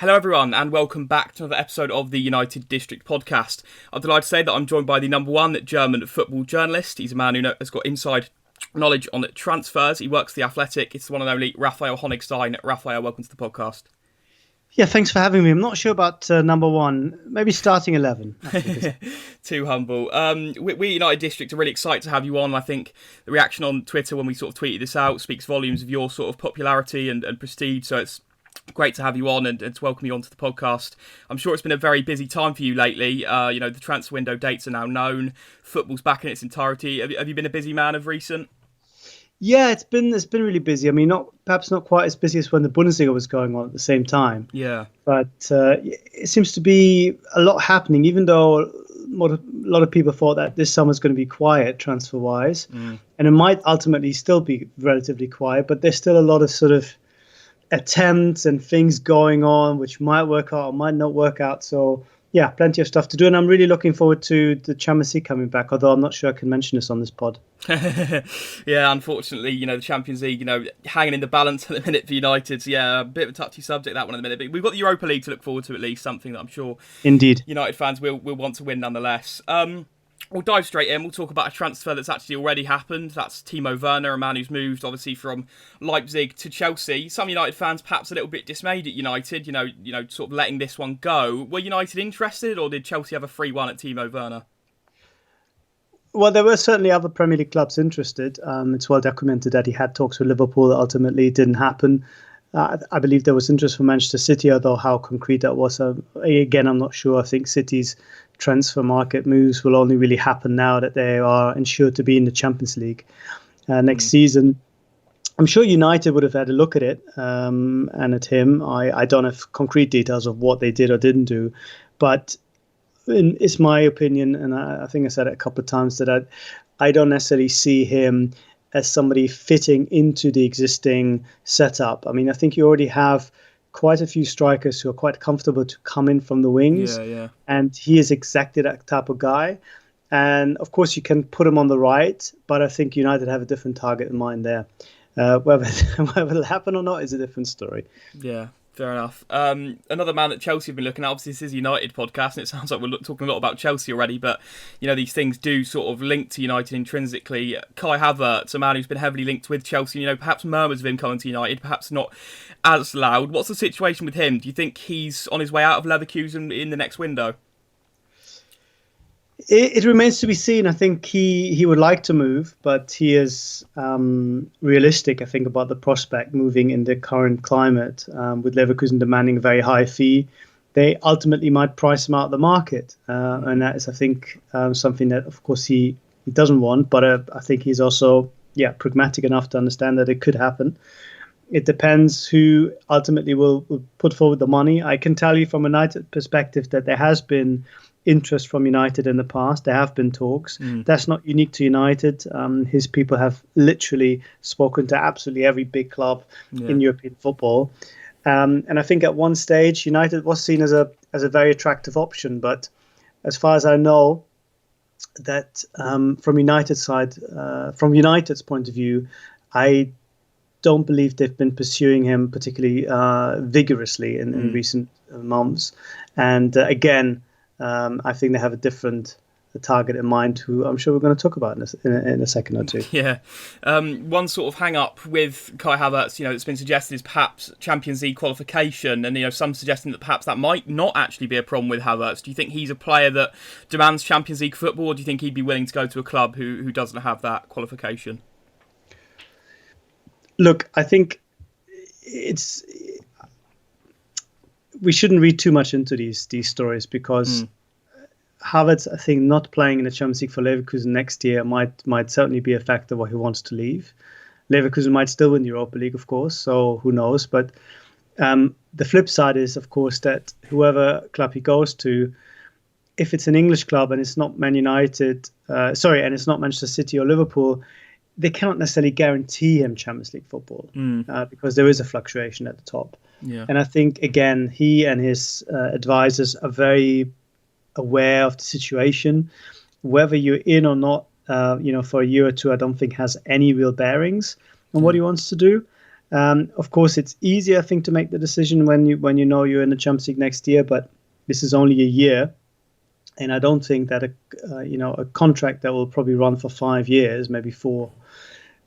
Hello everyone and welcome back to another episode of the United District podcast. I'm delighted to say that I'm joined by the number one German football journalist. He's a man who has got inside knowledge on transfers. He works for The Athletic. It's the one and only Raphael Honigstein. Raphael, welcome to the podcast. Yeah, thanks for having me. I'm not sure about number one, maybe starting 11. Too humble. We United District are really excited to have you on. I think the reaction on Twitter when we sort of tweeted this out speaks volumes of your sort of popularity and prestige, so it's great to have you on and to welcome you onto the podcast. I'm sure it's been a very busy time for you lately. The transfer window dates are now known. Football's back in its entirety. Have you been a busy man of recent? Yeah, it's been really busy. I mean, perhaps not quite as busy as when the Bundesliga was going on at the same time. Yeah. But it seems to be a lot happening, even though a lot of people thought that this summer's going to be quiet transfer-wise. And it might ultimately still be relatively quiet, but there's still a lot of sort of attempts and things going on which might work out or might not work out. So yeah, plenty of stuff to do, and I'm really looking forward to the Champions League coming back, although I'm not sure I can mention this on this pod. Yeah, unfortunately, the Champions League, hanging in the balance at the minute for United. Yeah, a bit of a touchy subject, that one at the minute, but we've got the Europa League to look forward to, at least something that I'm sure Indeed United fans will want to win nonetheless. We'll dive straight in. We'll talk about a transfer that's actually already happened. That's Timo Werner, a man who's moved, obviously, from Leipzig to Chelsea. Some United fans perhaps a little bit dismayed at United, sort of letting this one go. Were United interested, or did Chelsea have a free one at Timo Werner? Well, there were certainly other Premier League clubs interested. It's well documented that he had talks with Liverpool that ultimately didn't happen. I believe there was interest from Manchester City, although how concrete that was, again, I'm not sure. I think City's transfer market moves will only really happen now that they are ensured to be in the Champions League next season. I'm sure United would have had a look at it and at him. I don't have concrete details of what they did or didn't do, but it's my opinion, and I think I said it a couple of times, that I don't necessarily see him as somebody fitting into the existing setup. I mean, I think you already have quite a few strikers who are quite comfortable to come in from the wings. Yeah. And he is exactly that type of guy. And of course, you can put him on the right, but I think United have a different target in mind there. Whether it'll happen or not is a different story. Yeah. Fair enough. Another man that Chelsea have been looking at, obviously this is a United podcast and it sounds like we're talking a lot about Chelsea already, but these things do sort of link to United intrinsically. Kai Havertz, a man who's been heavily linked with Chelsea, perhaps murmurs of him coming to United, perhaps not as loud. What's the situation with him? Do you think he's on his way out of Leverkusen in the next window? It remains to be seen. I think he would like to move, but he is realistic, I think, about the prospect moving in the current climate. With Leverkusen demanding a very high fee, they ultimately might price him out of the market. And that is, I think, something that, of course, he doesn't want. But I think he's also pragmatic enough to understand that it could happen. It depends who ultimately will put forward the money. I can tell you from a United perspective that there has been interest from United in the past. There have been talks. That's not unique to United. His people have literally spoken to absolutely every big club in European football. And I think at one stage, United was seen as a very attractive option. But as far as I know, that from United's side, from United's point of view, I don't believe they've been pursuing him particularly vigorously in recent months. And again, I think they have a different target in mind, who I'm sure we're going to talk about in a second or two. Yeah. One sort of hang-up with Kai Havertz, that's been suggested is perhaps Champions League qualification, and some suggesting that perhaps that might not actually be a problem with Havertz. Do you think he's a player that demands Champions League football, or do you think he'd be willing to go to a club who doesn't have that qualification? Look, I think we shouldn't read too much into these stories, because Havertz, I think, not playing in the Champions League for Leverkusen next year might certainly be a factor why he wants to leave. Leverkusen might still win the Europa League, of course, so who knows? But the flip side is, of course, that whoever club he goes to, if it's an English club and it's not Man United, and it's not Manchester City or Liverpool, they cannot necessarily guarantee him Champions League football because there is a fluctuation at the top. Yeah. And I think, again, he and his advisors are very aware of the situation. Whether you're in or not, for a year or two, I don't think has any real bearings on what he wants to do. Of course, it's easier, I think, to make the decision when you know you're in the Champions League next year. But this is only a year, and I don't think that a contract that will probably run for 5 years, maybe 4,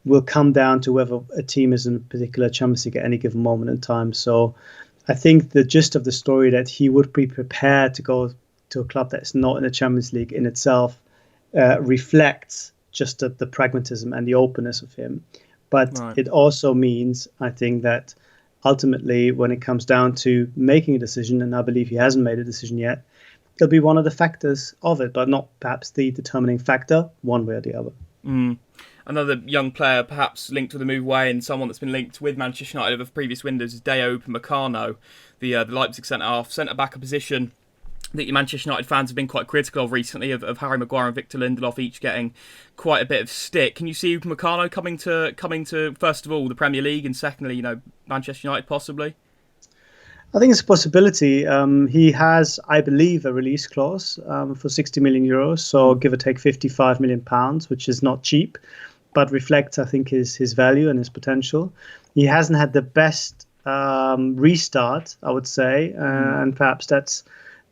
will come down to whether a team is in a particular Champions League at any given moment in time. So I think the gist of the story that he would be prepared to go to a club that's not in the Champions League in itself reflects just the pragmatism and the openness of him. But It also means, I think, that ultimately when it comes down to making a decision, and I believe he hasn't made a decision yet, it'll be one of the factors of it, but not perhaps the determining factor one way or the other. Another young player perhaps linked with a move away, and someone that's been linked with Manchester United over previous windows, is Dayot Upamecano, the Leipzig centre-back, a position that your Manchester United fans have been quite critical of recently, of Harry Maguire and Victor Lindelof each getting quite a bit of stick. Can you see Upamecano coming to first of all the Premier League, and secondly, Manchester United possibly? I think it's a possibility. He has, I believe, a release clause for 60 million euros, so give or take 55 million pounds, which is not cheap, but reflects, I think, his value and his potential. He hasn't had the best restart, I would say, and perhaps that's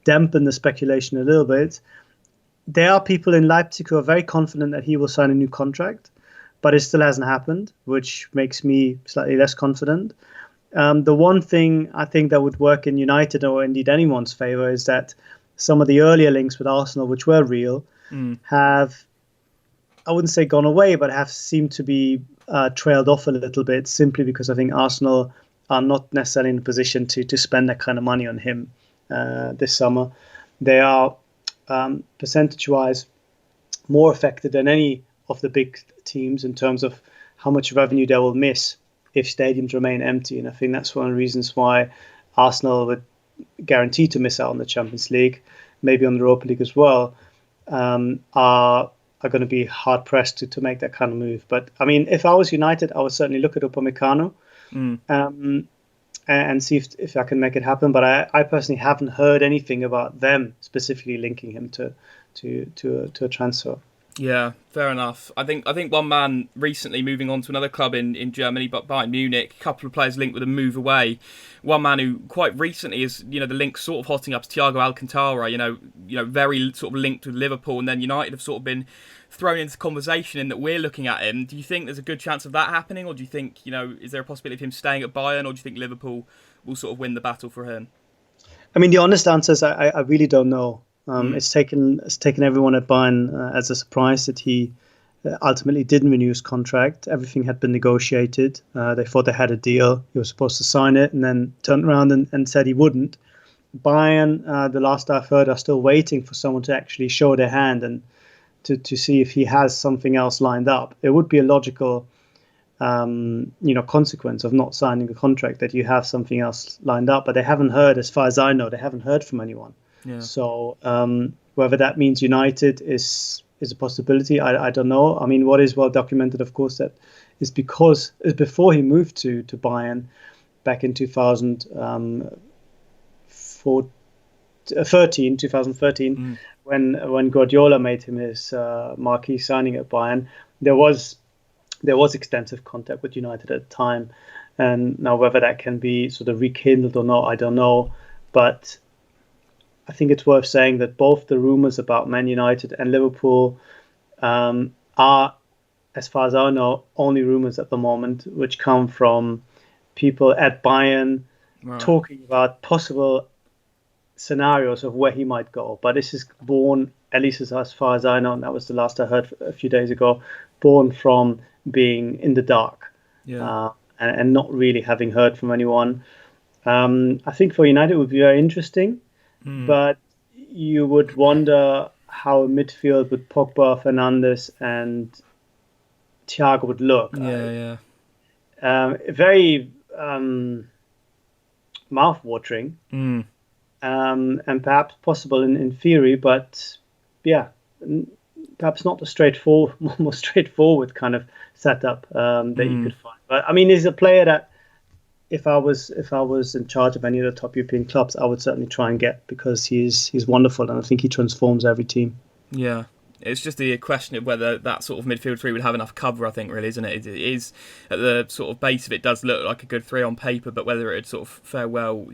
dampened the speculation a little bit. There are people in Leipzig who are very confident that he will sign a new contract, but it still hasn't happened, which makes me slightly less confident. The one thing I think that would work in United, or indeed anyone's favour, is that some of the earlier links with Arsenal, which were real, have, I wouldn't say gone away, but have seemed to be trailed off a little bit, simply because I think Arsenal are not necessarily in a position to spend that kind of money on him this summer. They are, percentage-wise, more affected than any of the big teams in terms of how much revenue they will miss if stadiums remain empty. And I think that's one of the reasons why Arsenal would guarantee to miss out on the Champions League, maybe on the Europa League as well, are going to be hard pressed to make that kind of move. But I mean, if I was United, I would certainly look at Upamecano and see if I can make it happen. But I personally haven't heard anything about them specifically linking him to a transfer. Yeah, fair enough. I think one man recently moving on to another club in Germany, but Bayern Munich, a couple of players linked with a move away. One man who quite recently is, the link sort of hotting up, is Thiago Alcantara, very sort of linked with Liverpool, and then United have sort of been thrown into conversation in that we're looking at him. Do you think there's a good chance of that happening, or do you think, is there a possibility of him staying at Bayern, or do you think Liverpool will sort of win the battle for him? I mean, the honest answer is I really don't know. It's taken everyone at Bayern as a surprise that he ultimately didn't renew his contract. Everything had been negotiated. They thought they had a deal. He was supposed to sign it, and then turned around and said he wouldn't. Bayern, the last I've heard, are still waiting for someone to actually show their hand and to see if he has something else lined up. It would be a logical consequence of not signing a contract that you have something else lined up. But they haven't heard, as far as I know, they haven't heard from anyone. Yeah. So whether that means United is a possibility, I don't know. I mean, what is well documented, of course, that is because before he moved to Bayern back in 2013, when Guardiola made him his marquee signing at Bayern, there was extensive contact with United at the time. And now whether that can be sort of rekindled or not, I don't know. But I think it's worth saying that both the rumours about Man United and Liverpool are, as far as I know, only rumours at the moment, which come from people at Bayern talking about possible scenarios of where he might go. But this is born, at least as far as I know, and that was the last I heard a few days ago, born from being in the dark and not really having heard from anyone. I think for United it would be very interesting. But you would wonder how a midfield with Pogba, Fernandes, and Thiago would look. Very mouth-watering, and perhaps possible in theory, but perhaps not the more straightforward kind of setup that you could find. But I mean, he's a player that, if I was in charge of any of the top European clubs, I would certainly try and get, because he's wonderful, and I think he transforms every team. Yeah, It's just the question of whether that sort of midfield three would have enough cover, I think, really, isn't it? It is, at the sort of base of it, does look like a good three on paper, but whether it would sort of fare well,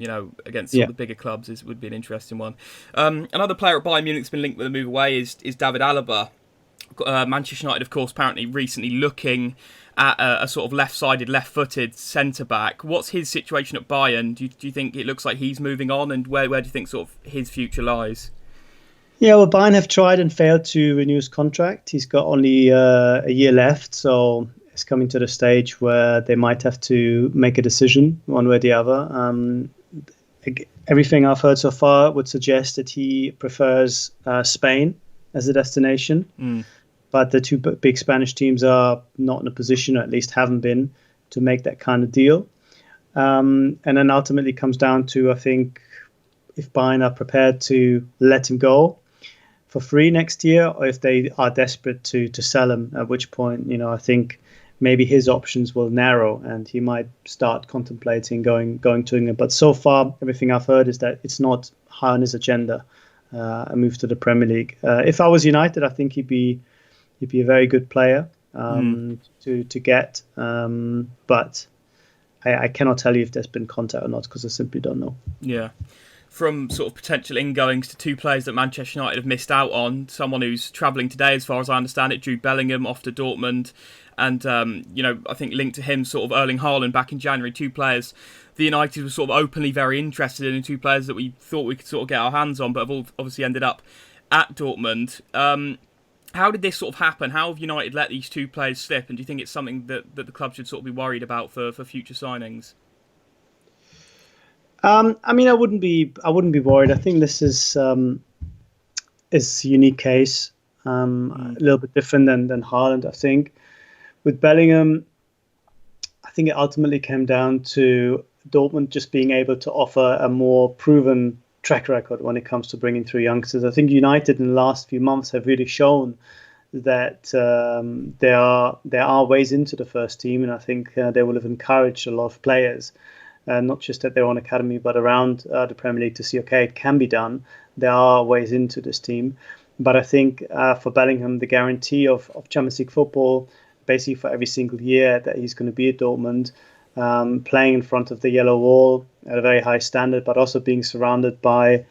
against sort of the bigger clubs would be an interesting one. Another player at Bayern Munich that's been linked with a move away is David Alaba. Manchester United, of course, apparently recently looking at a sort of left-sided, left-footed centre-back. What's his situation at Bayern? Do you think it looks like he's moving on, and where do you think sort of his future lies? Yeah, well, Bayern have tried and failed to renew his contract. He's got only a year left, so it's coming to the stage where they might have to make a decision one way or the other. Everything I've heard so far would suggest that he prefers Spain as a destination. But the two big Spanish teams are not in a position, or at least haven't been, to make that kind of deal. And then ultimately comes down to, I think, if Bayern are prepared to let him go for free next year, or if they are desperate to sell him, at which point, I think maybe his options will narrow and he might start contemplating going to England. But so far, everything I've heard is that it's not high on his agenda, a move to the Premier League. If I was United, I think he'd be a very good player to get. But I cannot tell you if there's been contact or not, because I simply don't know. Yeah. From sort of potential ingoings to two players that Manchester United have missed out on, someone who's travelling today, as far as I understand it, Jude Bellingham off to Dortmund, and I think linked to him sort of Erling Haaland back in January. Two players the United were sort of openly very interested in, and two players that we thought we could sort of get our hands on, but have all obviously ended up at Dortmund. How did this sort of happen? How have United let these two players slip? And do you think it's something that the club should sort of be worried about for future signings? I wouldn't be worried. I think this is a unique case, a little bit different than Haaland. I think with Bellingham, I think it ultimately came down to Dortmund just being able to offer a more proven track record when it comes to bringing through youngsters. I think United in the last few months have really shown that there are ways into the first team, and I think they will have encouraged a lot of players. Not just at their own academy, but around the Premier League to see, okay, it can be done. There are ways into this team. But I think for Bellingham, the guarantee of Champions League football, basically for every single year that he's going to be at Dortmund, playing in front of the yellow wall at a very high standard, but also being surrounded by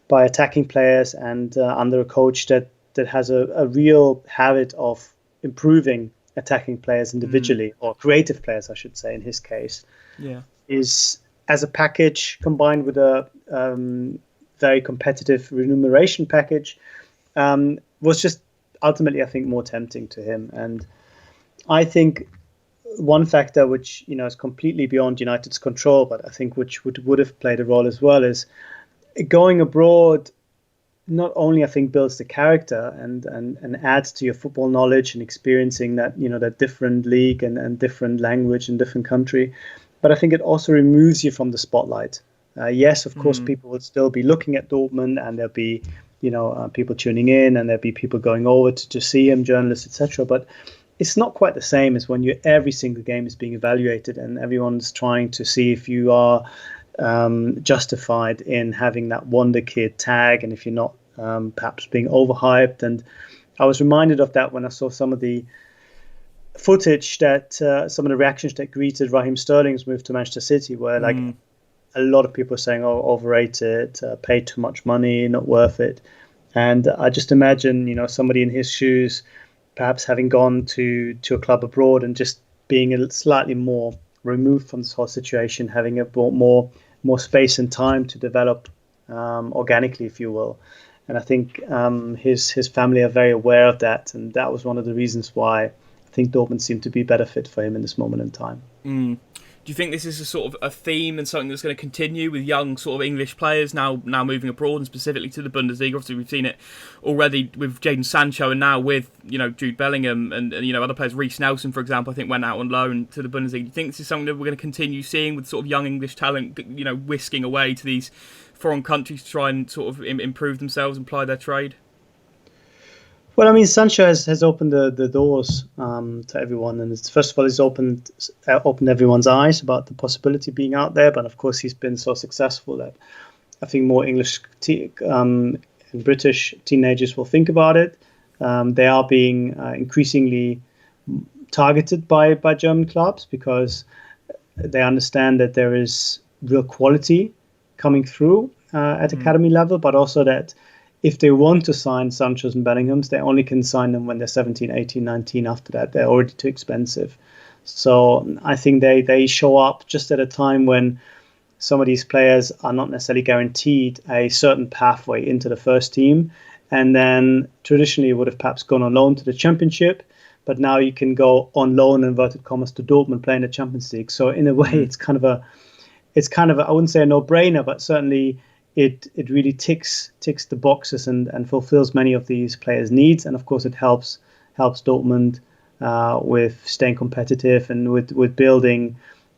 attacking players and under a coach that has a real habit of improving attacking players individually, or creative players, I should say, in his case. Yeah. Is as a package combined with a very competitive remuneration package was just ultimately, I think, more tempting to him. And I think one factor which is completely beyond United's control, but I think which would have played a role as well, is going abroad. Not only I think builds the character and adds to your football knowledge and experiencing that that different league and different language and different country. But I think it also removes you from the spotlight. Yes, of course, people will still be looking at Dortmund, and there'll be, people tuning in, and there'll be people going over to see him, journalists, etc. But it's not quite the same as when every single game is being evaluated, and everyone's trying to see if you are justified in having that wonder kid tag, and if you're not perhaps being overhyped. And I was reminded of that when I saw some of the footage that some of the reactions that greeted Raheem Sterling's move to Manchester City, where a lot of people are saying, "Oh, overrated, paid too much money, not worth it." And I just imagine, somebody in his shoes, perhaps having gone to a club abroad and just being slightly more removed from this whole situation, having a more space and time to develop organically, if you will. And I think his family are very aware of that, and that was one of the reasons why I think Dortmund seemed to be a better fit for him in this moment in time. Do you think this is a sort of a theme and something that's going to continue with young sort of English players now moving abroad, and specifically to the Bundesliga? Obviously, we've seen it already with Jadon Sancho, and now with Jude Bellingham and other players. Reece Nelson, for example, I think went out on loan to the Bundesliga. Do you think this is something that we're going to continue seeing with sort of young English talent, whisking away to these foreign countries to try and sort of improve themselves and ply their trade? Well, I mean, Sancho has opened the doors to everyone, and first of all, he's opened everyone's eyes about the possibility of being out there. But of course, he's been so successful that I think more English and British teenagers will think about it. They are being increasingly targeted by German clubs because they understand that there is real quality coming through at academy level, but also that if they want to sign Sanchos and Bellinghams, they only can sign them when they're 17, 18, 19. After that, they're already too expensive. So I think they show up just at a time when some of these players are not necessarily guaranteed a certain pathway into the first team. And then traditionally would have perhaps gone on loan to the Championship, but now you can go on loan, inverted commas, to Dortmund playing the Champions League. So in a way, it's kind of a I wouldn't say a no-brainer, but certainly it really ticks the boxes and fulfills many of these players' needs. And of course, it helps Dortmund with staying competitive and with building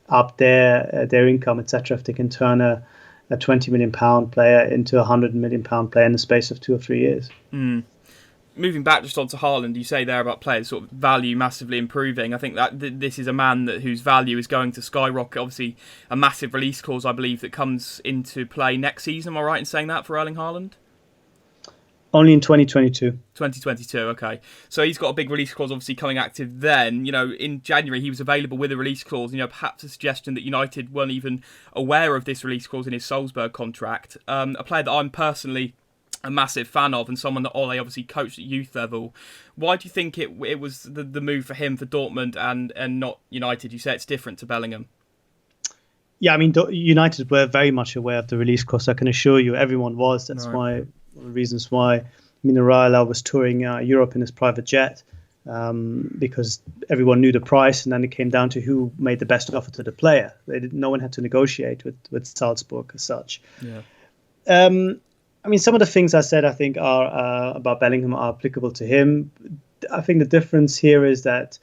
up their income, etc. If they can turn a £20 million player into a £100 million player in the space of 2 or 3 years. Moving back just onto Haaland, you say there about players' sort of value massively improving. I think that this is a man whose value is going to skyrocket. Obviously, a massive release clause, I believe, that comes into play next season. Am I right in saying that for Erling Haaland? Only in 2022. 2022, okay. So he's got a big release clause obviously coming active then. In January he was available with a release clause. Perhaps a suggestion that United weren't even aware of this release clause in his Salzburg contract. A player that I'm personally a massive fan of and someone that Ole obviously coached at youth level. Why do you think it was the move for him for Dortmund and not United? You say it's different to Bellingham. Yeah, I mean, United were very much aware of the release clause. I can assure you everyone was. That's why one of the reasons why Mino Raiola was touring Europe in his private jet, because everyone knew the price, and then it came down to who made the best offer to the player. No one had to negotiate with Salzburg as such. Yeah. I mean, some of the things I said, I think, are about Bellingham are applicable to him. I think the difference here is that,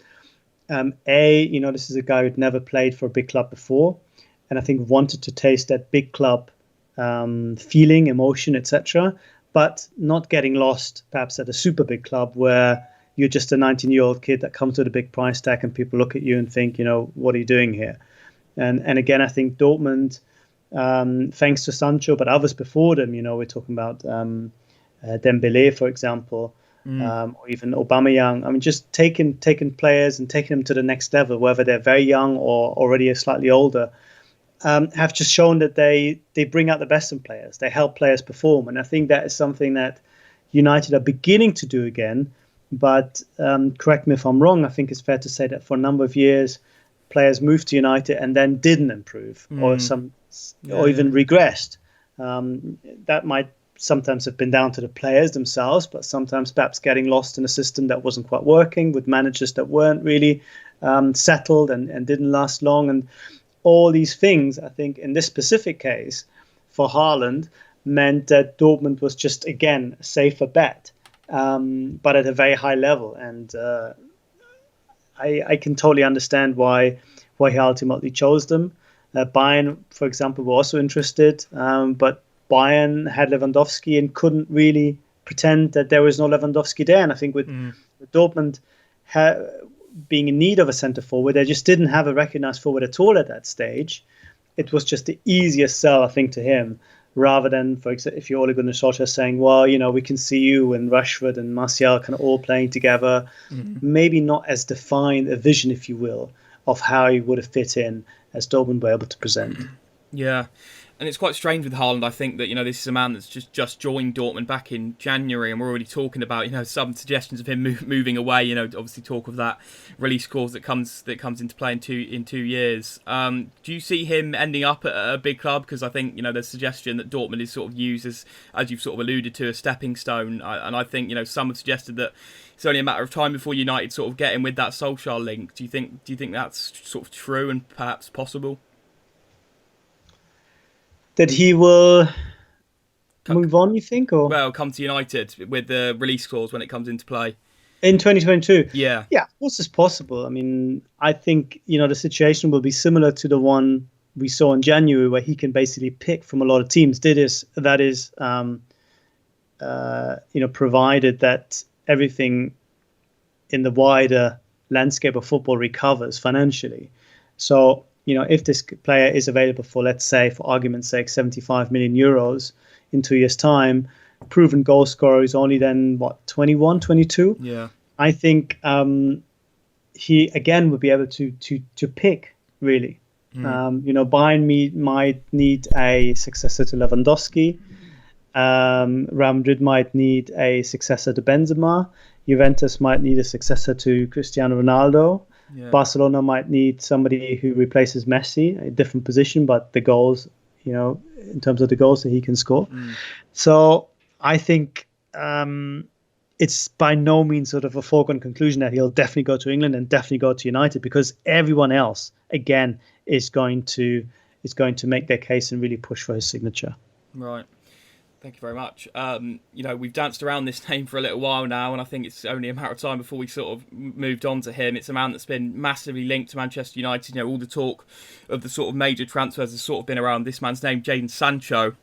this is a guy who'd never played for a big club before, and I think wanted to taste that big club feeling, emotion, etc., but not getting lost perhaps at a super big club where you're just a 19-year-old kid that comes with a big price tag and people look at you and think, what are you doing here? And again, I think Dortmund, thanks to Sancho, but others before them, we're talking about Dembele, for example, or even Aubameyang. I mean, just taking players and taking them to the next level, whether they're very young or already slightly older, have just shown that they bring out the best in players. They help players perform. And I think that is something that United are beginning to do again. But correct me if I'm wrong, I think it's fair to say that for a number of years, players moved to United and then didn't improve or even regressed. That might sometimes have been down to the players themselves, but sometimes perhaps getting lost in a system that wasn't quite working with managers that weren't really settled and didn't last long. And all these things, I think, in this specific case for Haaland, meant that Dortmund was just, again, a safer bet, but at a very high level. And I can totally understand why he ultimately chose them. Bayern, for example, were also interested, but Bayern had Lewandowski and couldn't really pretend that there was no Lewandowski there. And I think with Dortmund being in need of a centre forward, they just didn't have a recognised forward at all at that stage. It was just the easiest sell, I think, to him, rather than, for example, if you're Ole Gunnar Solskjaer saying, well, we can see you and Rashford and Martial kind of all playing together, maybe not as defined a vision, if you will, of how he would have fit in as Dortmund were able to present. Yeah. And it's quite strange with Haaland, I think, that, this is a man that's just joined Dortmund back in January, and we're already talking about, some suggestions of him moving away, obviously talk of that release clause that comes into play in 2 years. Do you see him ending up at a big club? Because I think, there's suggestion that Dortmund is sort of used as you've sort of alluded to, a stepping stone. And I think, some have suggested that it's only a matter of time before United sort of get in with that Solskjaer link. Do you think that's sort of true and perhaps possible? That he will move on, you think? Or come to United with the release clause when it comes into play. In 2022? Yeah. Yeah, of course it's possible. I mean, I think, the situation will be similar to the one we saw in January, where he can basically pick from a lot of teams. That is, provided that everything in the wider landscape of football recovers financially. So, if this player is available for, let's say, for argument's sake, 75 million euros in 2 years' time, proven goal scorer who's only then, 21, 22. Yeah. I think he, again, would be able to pick, really. Bayern might need a successor to Lewandowski. Real Madrid might need a successor to Benzema. Juventus might need a successor to Cristiano Ronaldo. Yeah. Barcelona might need somebody who replaces Messi, a different position, but the goals, in terms of the goals that he can score. So I think it's by no means sort of a foregone conclusion that he'll definitely go to England and definitely go to United, because everyone else, again, is going to make their case and really push for his signature. Right. Thank you very much. We've danced around this name for a little while now, and I think it's only a matter of time before we sort of moved on to him. It's a man that's been massively linked to Manchester United. All the talk of the sort of major transfers has sort of been around this man's name, Jadon Sancho.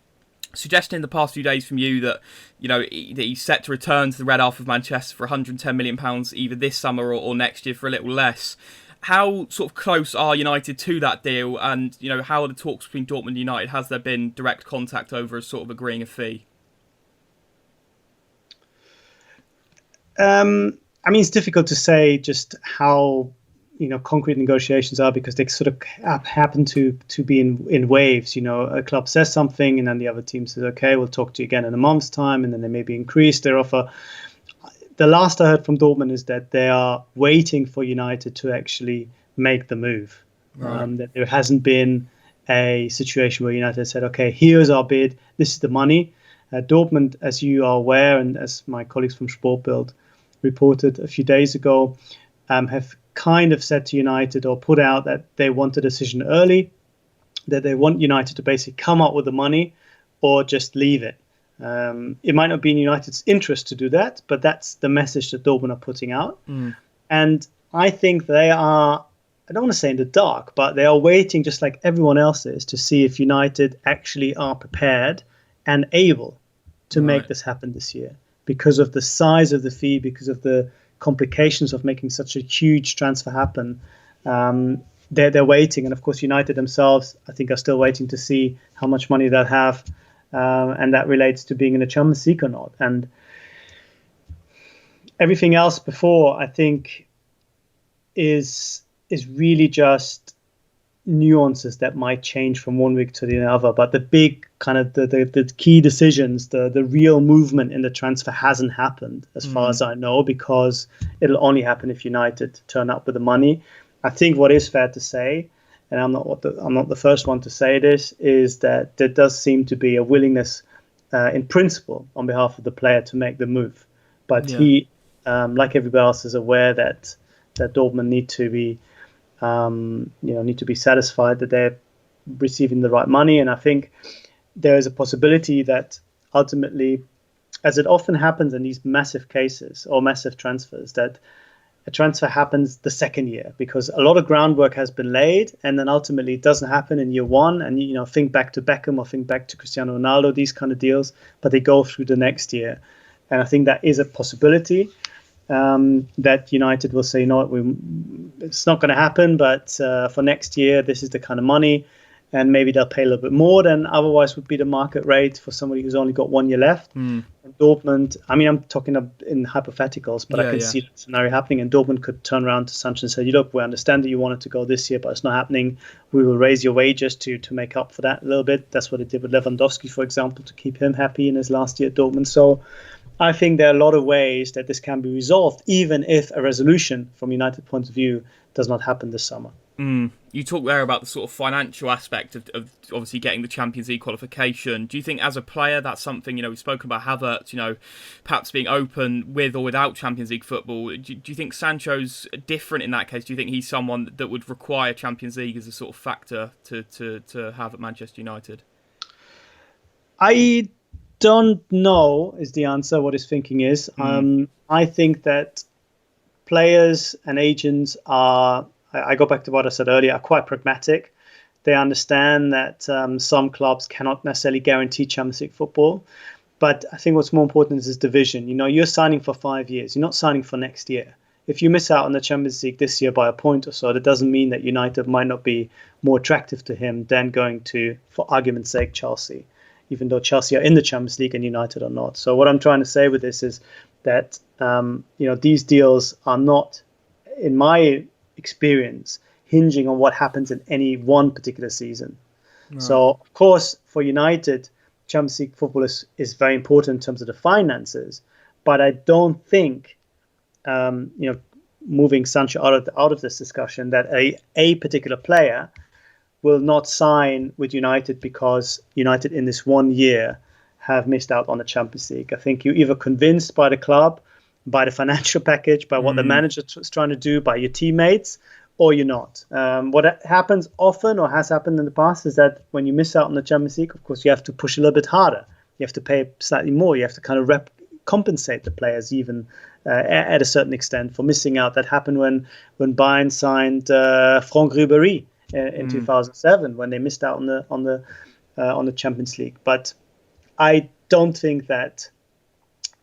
Suggesting in the past few days from you that that he's set to return to the Red Half of Manchester for £110 million either this summer or next year for a little less. How sort of close are United to that deal, and how are the talks between Dortmund and United? Has there been direct contact over sort of agreeing a fee? It's difficult to say just how concrete negotiations are, because they sort of happen to be in waves. A club says something and then the other team says, okay, we'll talk to you again in a month's time, and then they maybe increase their offer. The last I heard from Dortmund is that they are waiting for United to actually make the move. Right. That there hasn't been a situation where United said, okay, here's our bid, this is the money. Dortmund, as you are aware, and as my colleagues from Sportbild reported a few days ago, have kind of said to United, or put out, that they want a decision early, that they want United to basically come up with the money or just leave it. It might not be in United's interest to do that, but that's the message that Dortmund are putting out. And I think they are, I don't want to say in the dark, but they are waiting, just like everyone else is, to see if United actually are prepared and able to make this happen this year, because of the size of the fee, because of the complications of making such a huge transfer happen. They're waiting, and of course United themselves, I think, are still waiting to see how much money they'll have. And that relates to being in the Champions League or not. And everything else before, I think, is really just nuances that might change from one week to the other. But the big kind of the key decisions, the real movement in the transfer hasn't happened, as far as I know, because it'll only happen if United turn up with the money. I think what is fair to say, and I'm not the first one to say this, is that there does seem to be a willingness, in principle, on behalf of the player to make the move. But he, like everybody else, is aware that Dortmund need to be satisfied that they're receiving the right money. And I think there is a possibility that ultimately, as it often happens in these massive cases or massive transfers, that a transfer happens the second year, because a lot of groundwork has been laid, and then ultimately it doesn't happen in year one. And think back to Beckham or think back to Cristiano Ronaldo, these kind of deals, but they go through the next year. And I think that is a possibility, that United will say, it's not going to happen, but for next year this is the kind of money, and maybe they'll pay a little bit more than otherwise would be the market rate for somebody who's only got 1 year left. And Dortmund, I'm talking in hypotheticals, but I can see that scenario happening, and Dortmund could turn around to Sancho and say, look, we understand that you wanted to go this year, but it's not happening. We will raise your wages to make up for that a little bit. That's what they did with Lewandowski, for example, to keep him happy in his last year at Dortmund. So I think there are a lot of ways that this can be resolved, even if a resolution from United point of view does not happen this summer. You talk there about the sort of financial aspect of obviously getting the Champions League qualification. Do you think as a player that's something, we've spoken about Havertz, perhaps being open with or without Champions League football. Do you think Sancho's different in that case? Do you think he's someone that would require Champions League as a sort of factor to have at Manchester United? I don't know is the answer, what his thinking is. I think that players and agents are, I go back to what I said earlier, are quite pragmatic. They understand that some clubs cannot necessarily guarantee Champions League football. But I think what's more important is this division. You're signing for 5 years. You're not signing for next year. If you miss out on the Champions League this year by a point or so, that doesn't mean that United might not be more attractive to him than going to, for argument's sake, Chelsea. even though Chelsea are in the Champions League and United are not. So what I'm trying to say with this is that these deals are not, in my experience, hinging on what happens in any one particular season. Right. So, of course, for United, Champions League football is very important in terms of the finances, but I don't think, moving Sancho out of this discussion, that a particular player will not sign with United because United in this 1 year have missed out on the Champions League. I think you're either convinced by the club, by the financial package, by what the manager is trying to do, by your teammates, or you're not. What happens often, or has happened in the past, is that when you miss out on the Champions League, of course, you have to push a little bit harder. You have to pay slightly more. You have to kind of compensate the players even at a certain extent for missing out. That happened when Bayern signed Franck Ribéry in 2007, when they missed out on the Champions League. But I don't think that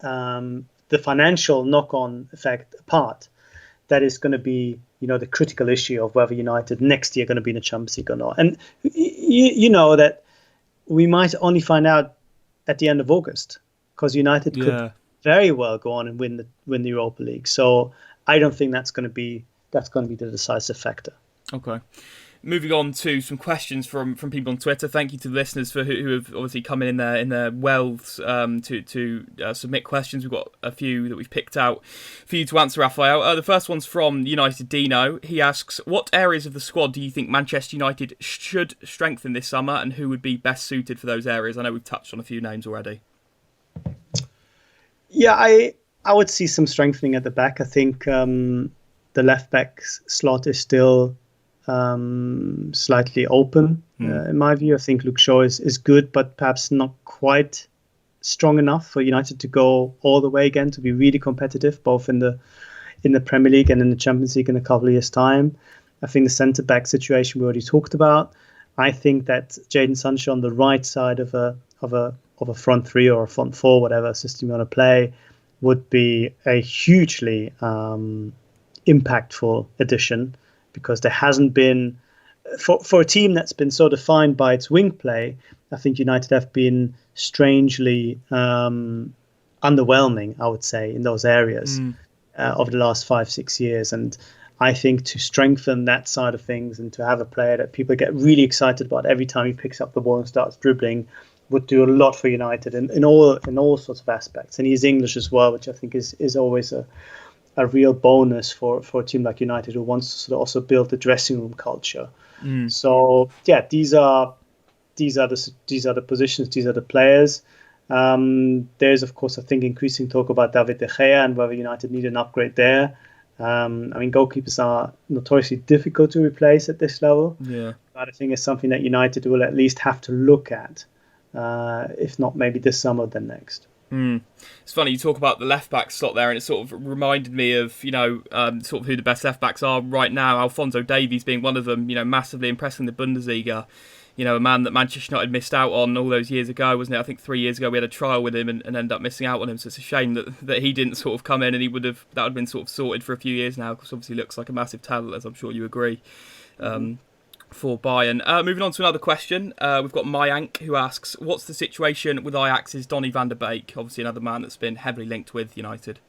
the financial knock-on effect apart, that is going to be the critical issue of whether United next year are going to be in the Champions League or not. And you know that we might only find out at the end of August, because United could very well go on and win the Europa League. So I don't think that's going to be the decisive factor. Okay. Moving on to some questions from people on Twitter. Thank you to the listeners who have obviously come in their wealths to submit questions. We've got a few that we've picked out for you to answer, Raphael. The first one's from United Dino. He asks, what areas of the squad do you think Manchester United should strengthen this summer, and who would be best suited for those areas? I know we've touched on a few names already. Yeah, I would see some strengthening at the back. I think the left back slot is still slightly open in my view. I think Luke Shaw is good, but perhaps not quite strong enough for United to go all the way again, to be really competitive both in the Premier League and in the Champions League in a couple of years' time. I think the centre back situation we already talked about. I think that Jadon Sancho on the right side of a front three or a front four, whatever system you want to play, would be a hugely impactful addition, because there hasn't been, for a team that's been so defined by its wing play, I think United have been strangely underwhelming, I would say, in those areas over the last 5-6 years. And I think to strengthen that side of things and to have a player that people get really excited about every time he picks up the ball and starts dribbling would do a lot for United in all sorts of aspects. And he's English as well, which I think is always a real bonus for a team like United, who wants to sort of also build the dressing room culture. So yeah, these are the positions, these are the players. There's of course, I think, increasing talk about David De Gea and whether United need an upgrade there. Goalkeepers are notoriously difficult to replace at this level. Yeah, but I think it's something that United will at least have to look at, if not maybe this summer, then next. It's funny you talk about the left back slot there, and it sort of reminded me of sort of who the best left backs are right now. Alphonso Davies being one of them. Massively impressing the Bundesliga. A man that Manchester United missed out on all those years ago, wasn't it? I think 3 years ago we had a trial with him and ended up missing out on him. So it's a shame that he didn't sort of come in, and that would have been sort of sorted for a few years now, because obviously looks like a massive talent, as I'm sure you agree. For Bayern. Moving on to another question, we've got Mayank, who asks, what's the situation with Ajax's Donny van der Beek? Obviously another man that's been heavily linked with United.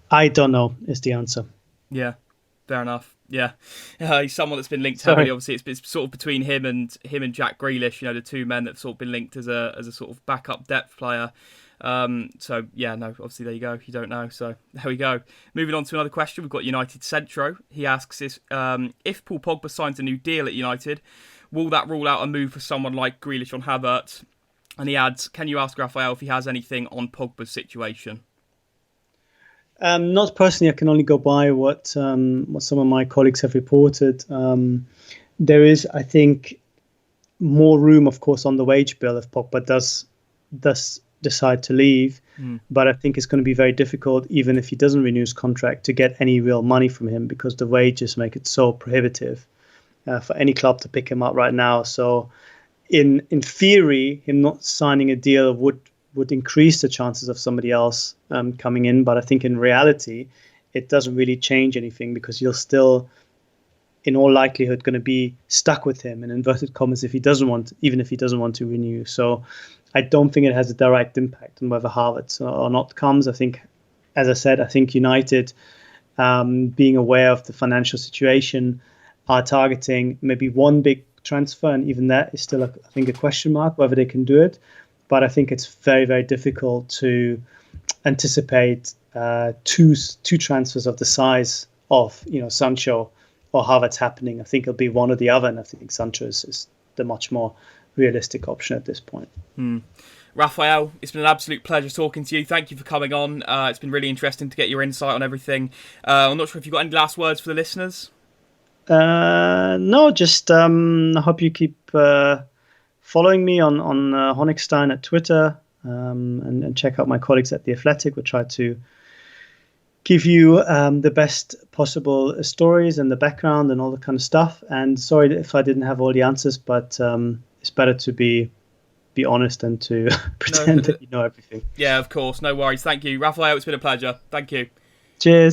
I don't know is the answer. Yeah, fair enough. Yeah, he's someone that's been linked heavily. Obviously it's sort of between him and Jack Grealish, the two men that have sort of been linked as a sort of backup depth player. So yeah, no, obviously there you go. You don't know, so there we go. Moving on to another question, we've got United Centro. He asks if Paul Pogba signs a new deal at United, will that rule out a move for someone like Grealish on Havertz? And he adds, can you ask Raphael if he has anything on Pogba's situation? Not personally. I can only go by what some of my colleagues have reported. There is, I think, more room, of course, on the wage bill if Pogba does decide to leave, but I think it's going to be very difficult, even if he doesn't renew his contract, to get any real money from him, because the wages make it so prohibitive for any club to pick him up right now. So in theory, him not signing a deal would increase the chances of somebody else coming in, but I think in reality it doesn't really change anything, because you'll still in all likelihood going to be stuck with him in inverted commas even if he doesn't want to renew. So I don't think it has a direct impact on whether Havertz or not comes. I think, as I said, I think United, being aware of the financial situation, are targeting maybe one big transfer, and even that is still, I think, a question mark whether they can do it. But I think it's very, very difficult to anticipate two transfers of the size of Sancho or Havertz happening. I think it'll be one or the other, and I think Sancho is the much more realistic option at this point. Raphael, it's been an absolute pleasure talking to you. Thank you for coming on. It's been really interesting to get your insight on everything. I'm not sure if you've got any last words for the listeners. No, just I hope you keep following me on Honigstein at Twitter, and check out my colleagues at The Athletic. We try to give you the best possible stories and the background and all that kind of stuff. And sorry if I didn't have all the answers, but it's better to be honest than to pretend that you know everything. Yeah, of course. No worries. Thank you. Raphael, it's been a pleasure. Thank you. Cheers.